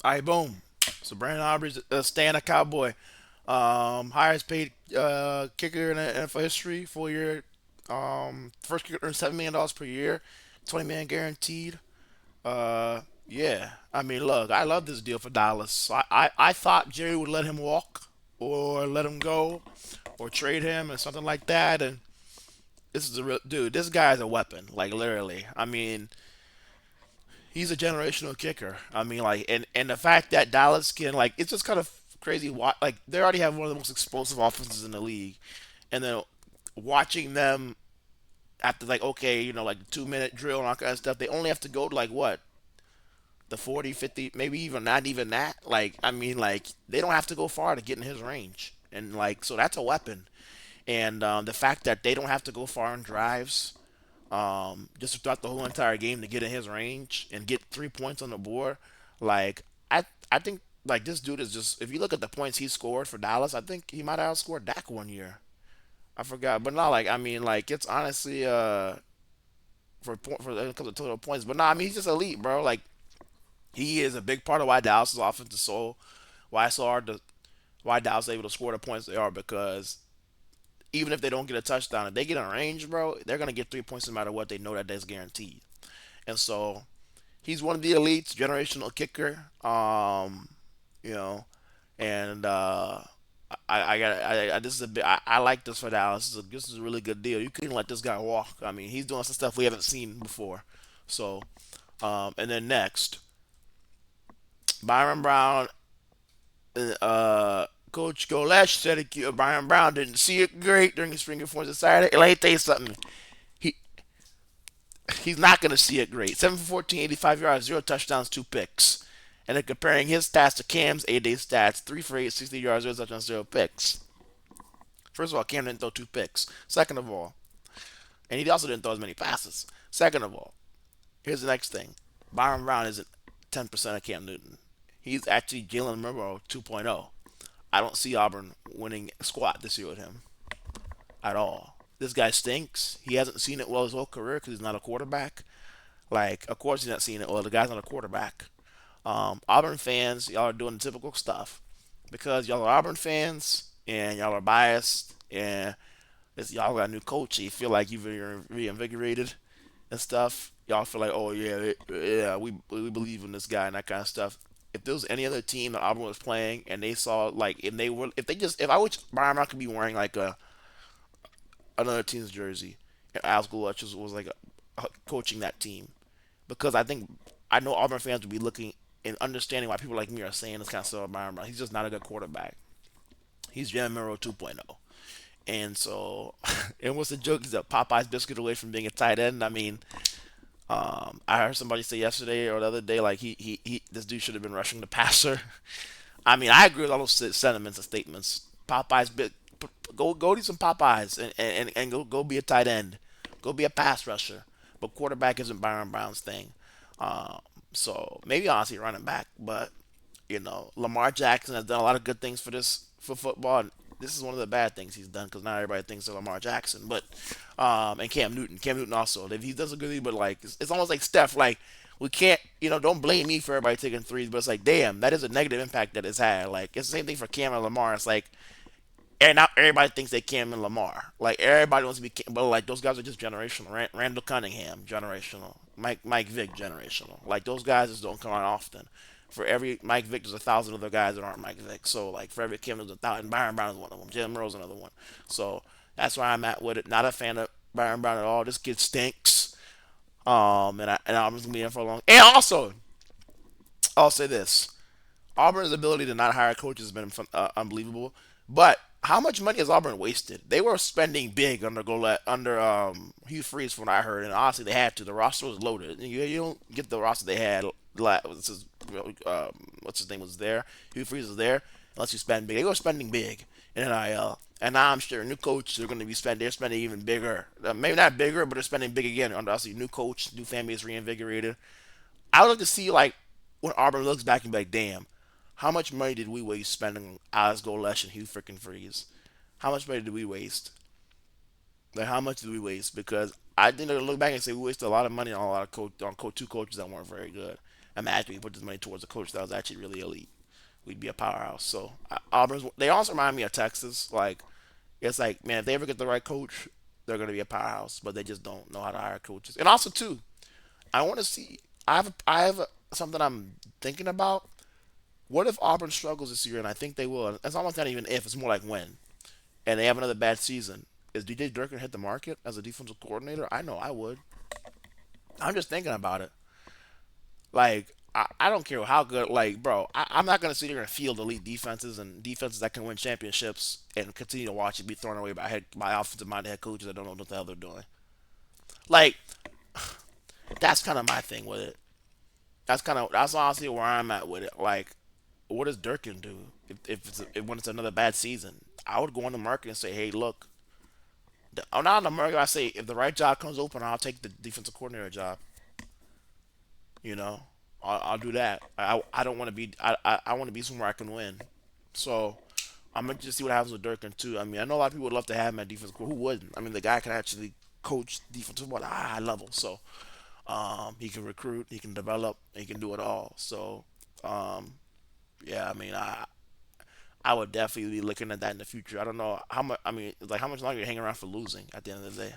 All right, boom. So Brandon Aubrey's staying a Cowboy. Highest paid kicker in the NFL history, full year. First kicker earned $7 million per year, 20 million guaranteed. Yeah. I mean, look, I love this deal for Dallas. I thought Jerry would let him walk or let him go or trade him or something like that. And this is a real dude. This guy is a weapon, like literally. I mean, he's a generational kicker. I mean, like, and the fact that Dallas can like, it's just kind of crazy. Like, they already have one of the most explosive offenses in the league, and then watching them after like, okay, like the 2 minute drill and all kind of stuff, they only have to go to like what, the 40, 50, maybe even not even that. Like, I mean, like they don't have to go far to get in his range, and like, so that's a weapon. And the fact that they don't have to go far in drives, just throughout the whole entire game to get in his range and get 3 points on the board. Like I think like this dude is just, if you look at the points he scored for Dallas, I think he might have outscored Dak one year. I forgot, but not like, I mean, like it's honestly for a couple of total points, but no, I mean he's just elite, bro. Like he is a big part of why Dallas' offense is so, why it's so hard to, why Dallas is able to score the points they are, because even if they don't get a touchdown, if they get in range, bro, they're gonna get 3 points no matter what. They know that that's guaranteed. And so he's one of the elites, generational kicker. You know, and I got this is a bit. I like this for Dallas. This is a really good deal. You couldn't let this guy walk. I mean, he's doing some stuff we haven't seen before. So, and then next, Byron Brown. Coach Golesh said Byron Brown didn't see it great during his spring performance Saturday. Let me tell you something. He he's not going to see it great. 7 for 14, 85 yards, 0 touchdowns, 2 picks. And then comparing his stats to Cam's 8-day stats, 3 for 8, 60 yards, 0 touchdowns, 0 picks. First of all, Cam didn't throw 2 picks. Second of all, and he also didn't throw as many passes. Second of all, here's the next thing. Byron Brown isn't 10% of Cam Newton. He's actually Jalen Monroe 2.0. I don't see Auburn winning a squat this year with him at all. This guy stinks. He hasn't seen it well his whole career because he's not a quarterback. Like, of course he's not seeing it well. The guy's not a quarterback. Auburn fans, y'all are doing the typical stuff because y'all are Auburn fans and y'all are biased and y'all got a new coach. You feel like you're reinvigorated and stuff. Y'all feel like, oh yeah, yeah, we believe in this guy and that kind of stuff. If there was any other team that Auburn was playing and they saw like, and they were, if they just, if I wish Byron Brown could be wearing like another team's jersey, and Alex Gulach was like coaching that team, because I know Auburn fans would be looking and understanding why people like me are saying this kind of stuff about Byron Brown. He's just not a good quarterback. He's Jalen Miro 2.0. And so, and what's the joke? He's a Popeye's biscuit away from being a tight end. I mean, I heard somebody say yesterday or the other day, like this dude should have been rushing the passer. I mean, I agree with all those sentiments and statements. Popeyes, go do some Popeyes and go be a tight end, go be a pass rusher. But quarterback isn't Byron Brown's thing. Um, so maybe honestly running back, but Lamar Jackson has done a lot of good things for football. And this is one of the bad things he's done because not everybody thinks of Lamar Jackson, but and Cam Newton also. He does a good thing, but like it's almost like Steph. Like we can't, don't blame me for everybody taking threes, but it's like, damn, that is a negative impact that it's had. Like it's the same thing for Cam and Lamar. It's like, and now everybody thinks they Cam and Lamar. Like everybody wants to be, but like those guys are just generational. Randall Cunningham, generational. Mike Vick, generational. Like those guys just don't come on often. For every Mike Vick, there's 1,000 other guys that aren't Mike Vick. So like for every Kim, there's 1,000. Byron Brown is one of them. Jalen Rose another one. So that's where I'm at with it. Not a fan of Byron Brown at all. This kid stinks. And I'm just gonna be in for a long. And also, I'll say this: Auburn's ability to not hire coaches has been unbelievable. But how much money has Auburn wasted? They were spending big under Hugh Freeze, from what I heard, and honestly, they had to. The roster was loaded. You don't get the roster they had. What's his name was there? Hugh Freeze was there. Unless you spend big, they were spending big in NIL. And now I'm sure new coach they're going to be spending. They're spending even bigger. Maybe not bigger, but they're spending big again. Under obviously new coach, new family is reinvigorated. I would like to see like when Auburn looks back and be like, damn, how much money did we waste spending on Alex Golesh and Hugh freaking Freeze? How much money did we waste? Like how much did we waste? Because I think they're gonna look back and say we wasted a lot of money on a lot of two coaches that weren't very good. imagine we put this money towards a coach that was actually really elite. We'd be a powerhouse. So Auburn's they also remind me of Texas. Like it's like man, if they ever get the right coach, they're gonna be a powerhouse. But they just don't know how to hire coaches. And also too, I want to see. Something I'm thinking about. What if Auburn struggles this year? And I think they will. It's almost not even if. It's more like when. And they have another bad season. Is DJ Durkin hit the market as a defensive coordinator? I know I would. I'm just thinking about it. Like I don't care how good. Like bro, I'm not gonna sit here and field elite defenses and defenses that can win championships and continue to watch it be thrown away by offensive minded head coaches that don't know what the hell they're doing. Like that's kind of my thing with it. That's honestly where I'm at with it. Like, what does Durkin do when it's another bad season? I would go on the market and say, hey, look, I'm not on the market. I say if the right job comes open, I'll take the defensive coordinator job. You know, I'll do that. I don't want to be I want to be somewhere I can win. So I'm gonna just see what happens with Durkin too. I mean, I know a lot of people would love to have him at defense. Who wouldn't? I mean, the guy can actually coach defensive football at a high level. So he can recruit, he can develop, he can do it all. So um, yeah, I mean, I would definitely be looking at that in the future. I don't know how much. I mean, like how much longer you hang around for losing at the end of the day.